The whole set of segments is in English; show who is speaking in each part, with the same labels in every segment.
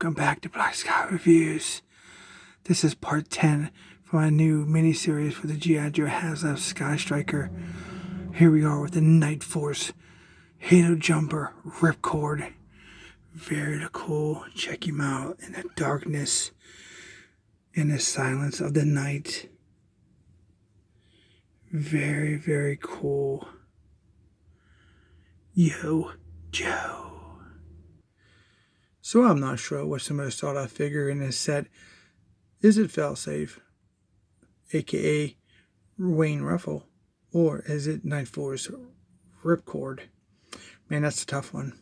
Speaker 1: welcome back to Black Sky Reviews. This is part 10 for my new mini-series for the G.I.JOE Haslab Sky Striker. Here we are with the Night Force Halo Jumper Ripcord. Very cool. Check him out in the darkness, in the silence of the night. Very cool. Yo, Joe. So I'm not sure what's the most sought out figure in this set. Is it Failsafe, aka Wayne Ruffle, or is it Night Force Ripcord? Man, that's a tough one.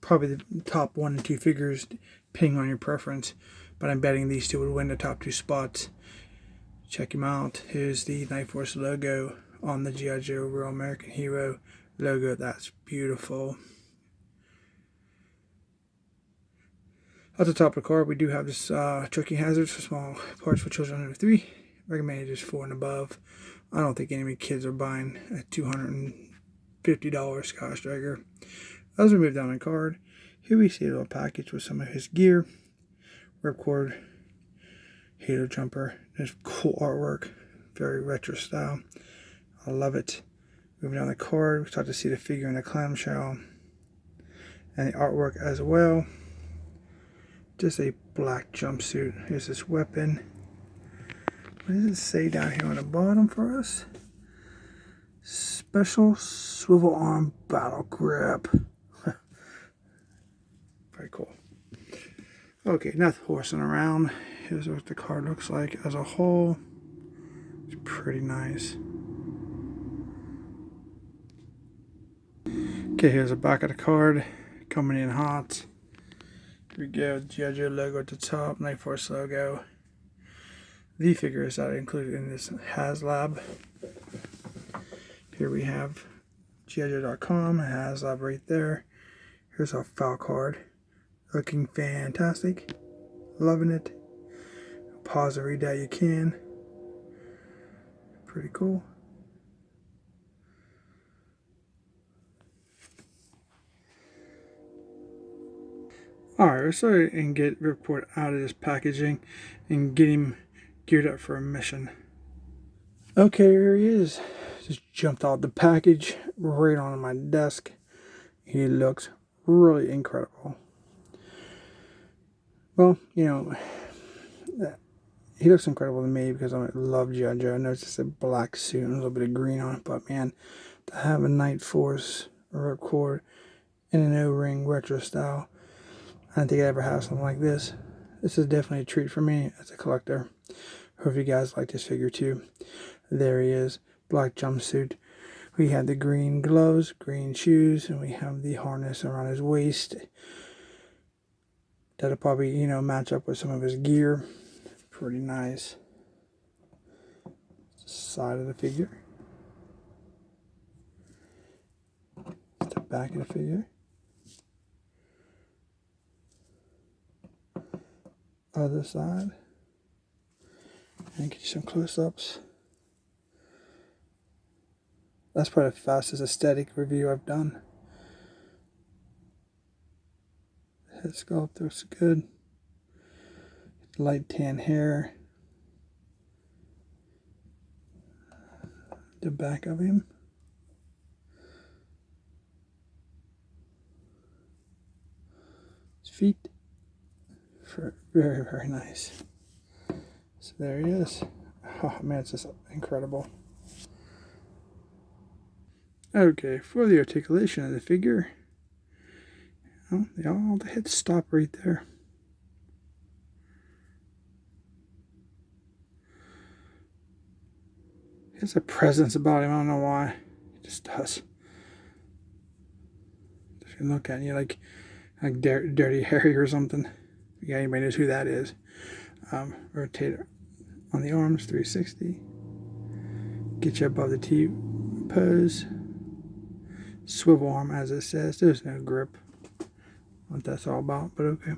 Speaker 1: Probably the top 1 and 2 figures, depending on your preference. But I'm betting these two would win the top 2 spots. Check him out. Here's the Night Force logo on the G.I.JOE Real American Hero logo. That's beautiful. At the top of the card, we do have this choking hazards for small parts for children under 3. Recommended is 4 and above. I don't think any kids are buying a $250 Sky Striker. As we move down the card, here we see a little package with some of his gear. Ripcord, Halo Jumper. There's cool artwork, very retro style. I love it. Moving down the card, we start to see the figure in the clamshell and the artwork as well. Just a black jumpsuit. Here's this weapon. What does it say down here on the bottom for us? Special swivel arm battle grip. Very cool. Okay, not horsing around. Here's what the card looks like as a whole. It's pretty nice. Okay, here's the back of the card. Coming in hot. Here we go, G.I.JOE logo at the top, Night Force logo. The figures that are included in this Haslab. Here we have G.I.JOE.com, Haslab right there. Here's our file card. Looking fantastic. Loving it. Pause and read that you can. Pretty cool. Alright, let's start and get Ripcord out of this packaging and get him geared up for a mission. Okay, here he is. Just jumped out the package right onto my desk. He looks really incredible. Well, you know, he looks incredible to me because I love G.I.JOE. I know it's just a black suit and a little bit of green on it, but man, to have a Night Force Ripcord in an O-ring retro style, I don't think I ever have something like this. This is definitely a treat for me as a collector. Hope you guys like this figure too. There he is, black jumpsuit. We have the green gloves, green shoes, and we have the harness around his waist. That'll probably, you know, match up with some of his gear. Pretty nice. Side of the figure. The back of the figure. Other side, and get you some close-ups. That's probably the fastest aesthetic review I've done. Head sculpt looks good. Light tan hair. The back of him. His feet. Very nice. So there he is. Oh man, it's just incredible. Okay, for the articulation of the figure, all the heads stop right there. He has a presence about him. I don't know why. He just does. If you look at you like Dirty Harry or something. Yeah, anybody knows who that is. Rotate on the arms, 360. Get you above the T pose. Swivel arm, as it says. There's no grip. What that's all about, but okay.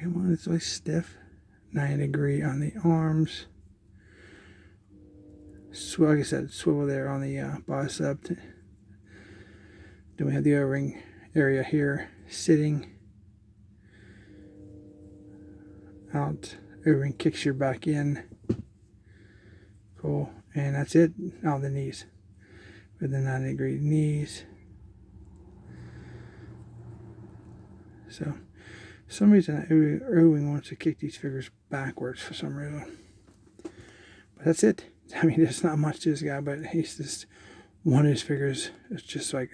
Speaker 1: Come on, it's like stiff. 90-degree on the arms. Like I said, swivel there on the bicep. Then we have the O-ring area here, sitting. out, O-ring kicks you back in. Cool. And that's it. Now the knees. With the 90-degree knees. So, for some reason, O-ring wants to kick these figures backwards for some reason. But that's it. I mean, there's not much to this guy, but he's just one of his figures. It's just like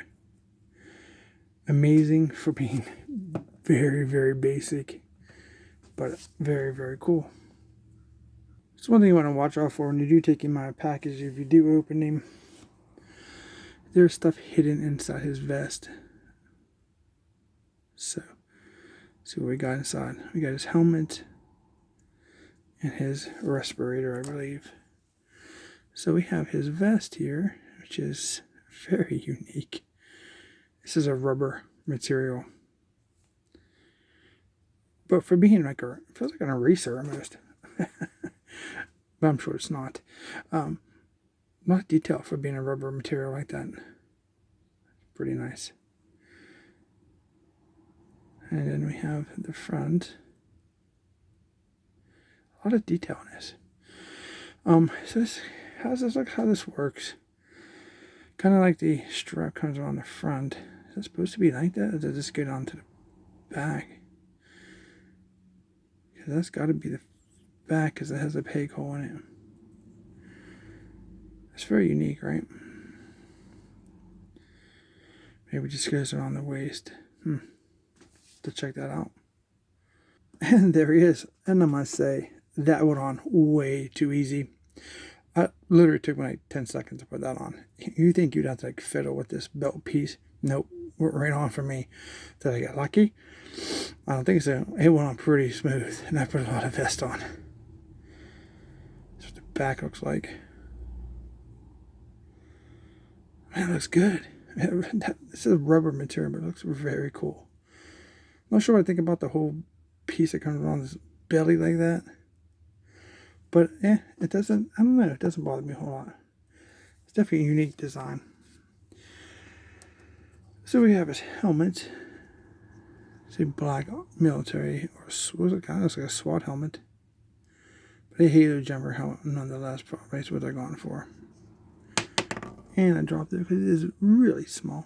Speaker 1: amazing for being very, very basic, but very, very cool. So one thing you want to watch out for when you do take him out of package, if you do open him, there's stuff hidden inside his vest. So, see what we got inside. We got his helmet and his respirator, I believe. So we have his vest here, which is very unique. This is a rubber material. But for being like it feels like an eraser almost. But I'm sure it's not. Not detail for being a rubber material like that. Pretty nice. And then we have the front. A lot of detail in this. So this, how does this look? How this works? Kind of like the strap comes around the front. Is it supposed to be like that, or does this go down to the back? Because that's got to be the back, because it has a peg hole in it. It's very unique, right? Maybe it just goes around the waist. To check that out. And there he is. And I must say, that went on way too easy. I literally took me like 10 seconds to put that on. You think you'd have to like fiddle with this belt piece? Nope. Went right on for me. Did I get lucky? I don't think so. It went on pretty smooth. And I put a lot of vest on. That's what the back looks like. Man, it looks good. This is rubber material, but it looks very cool. I'm not sure what I think about the whole piece that comes around his belly like that. But it doesn't, I don't know, it doesn't bother me a whole lot. It's definitely a unique design. So we have his helmet. It's a black military, or what was it kind of looks like a SWAT helmet. But a Halo jumper helmet nonetheless, probably is what they're going for. And I dropped it because it is really small.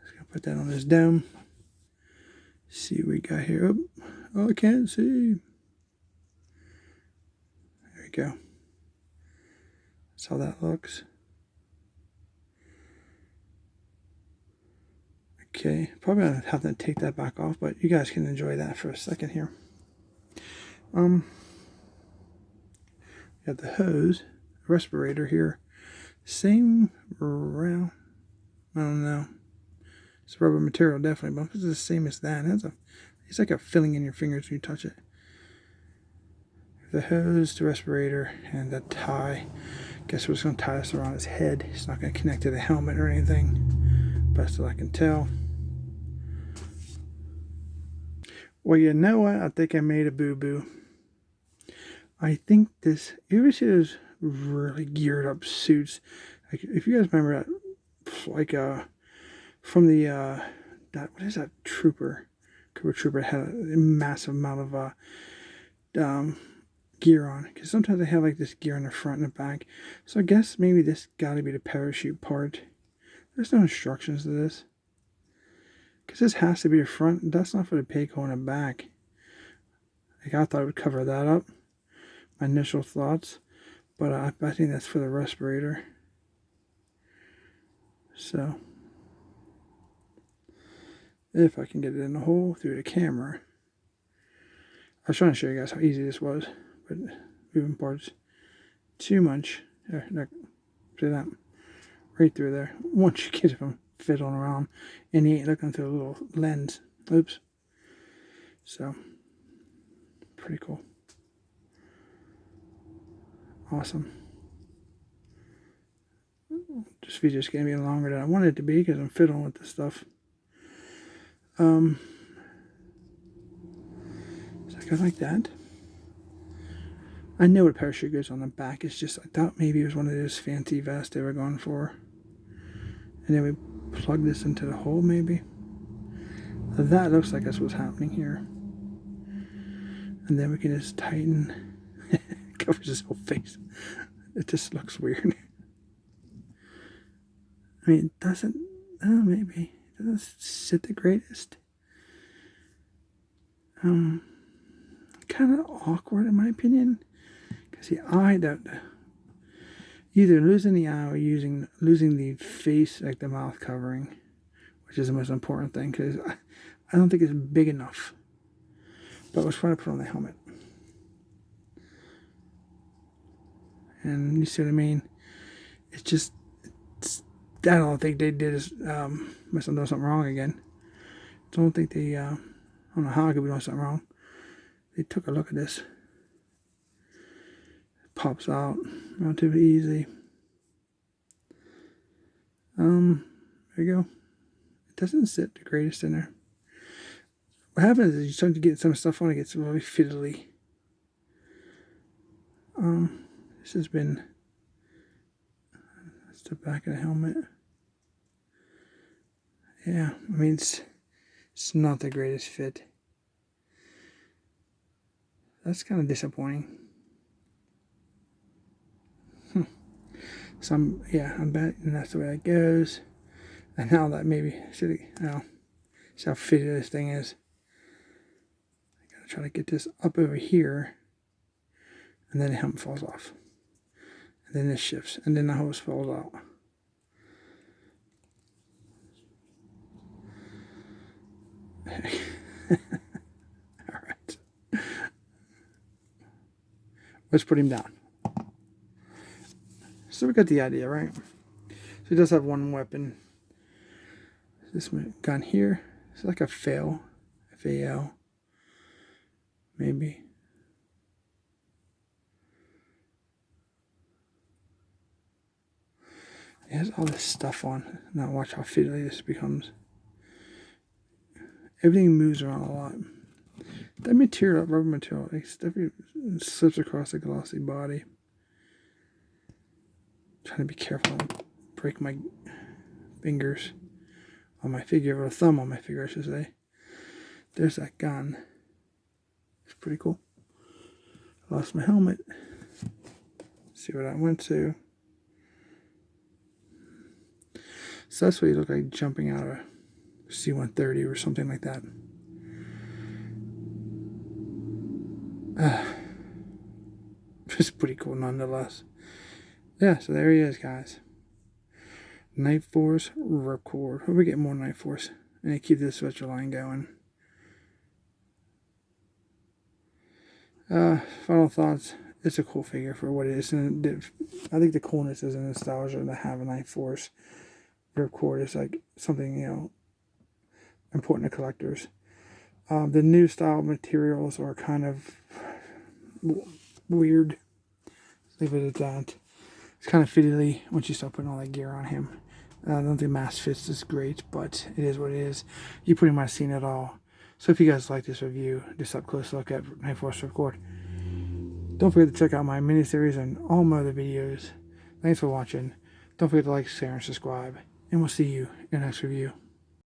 Speaker 1: Just gonna put that on his dome. See what we got here. Oh, I can't see. There we go. That's how that looks. Okay, probably gonna have to take that back off, but you guys can enjoy that for a second here. We got the hose, respirator here. Same round. I don't know. It's rubber material, definitely, but it's the same as that. It's like a filling in your fingers when you touch it. The hose, the respirator, and the tie. Guess we're just going to tie this around his head. It's not going to connect to the helmet or anything. Best that I can tell. Well, you know what? I think I made a boo-boo. I think this, you ever see those really geared up suits? Like, if you guys remember that, like, from the, what is that trooper? Cobra Trooper had a massive amount of gear on. Because sometimes they have like this gear in the front and the back. So I guess maybe this got to be the parachute part. There's no instructions to this. Because this has to be the front. That's not for the peg hole in the back. Like, I thought it would cover that up. My initial thoughts. But I think that's for the respirator. So, if I can get it in the hole through the camera. I was trying to show you guys how easy this was, but moving parts too much. There, see that? Right through there. Once you get him fiddling around, and he ain't looking through a little lens. Oops. So, pretty cool. Awesome. This video's gonna be longer than I wanted it to be because I'm fiddling with this stuff. So it goes like that. I know a parachute goes on the back. It's just I thought maybe it was one of those fancy vests they were going for. And then we plug this into the hole maybe. That looks like that's what's happening here. And then we can just tighten. Covers his whole face. It just looks weird. I mean, it doesn't, maybe. It doesn't sit the greatest. Kind of awkward in my opinion. Because the eye, either losing the eye or losing the face, like the mouth covering, which is the most important thing, because I don't think it's big enough. But I was trying to put on the helmet. And you see what I mean? It's just, I don't think they did this, must have done something wrong again. Don't think they, I don't know how I could be doing something wrong. They took a look at this. It pops out relatively easy. There you go. It doesn't sit the greatest in there. What happens is you start to get some stuff on it, gets really fiddly. This has been, that's the back of the helmet. Yeah, I mean, it's not the greatest fit. That's kind of disappointing. So I'm betting that's the way it goes. And now that maybe, see how fitted this thing is. I gotta try to get this up over here. And then the helmet falls off. And then this shifts. And then the hose falls out. Alright. Let's put him down. So we got the idea, right? So he does have one weapon. This gun here. It's like a FAL. F-A-L. Maybe. It has all this stuff on. Now watch how fiddly this becomes. Everything moves around a lot. That material, rubber material, it definitely slips across the glossy body. Trying to be careful, don't break my fingers on my figure, or a thumb on my figure, I should say. There's that gun. It's pretty cool. Lost my helmet. See what I went to. So that's what you look like jumping out of a C-130 or something like that. It's pretty cool nonetheless. Yeah, so there he is, guys. Night Force Record. Hope we get more Night Force. And keep this switcher line going. Final thoughts. It's a cool figure for what it is. And I think the coolness is in the nostalgia to have a Night Force Record. It's like something, important to collectors. The new style materials are kind of weird. Leave it at that. It's kind of fiddly once you start putting all that gear on him. I don't think mass fits is great, but it is what it is. You pretty much seen it all. So if you guys like this review, this up close look at Night Force Record, don't forget to check out my miniseries and all my other videos. Thanks for watching. Don't forget to like, share, and subscribe. And we'll see you in the next review.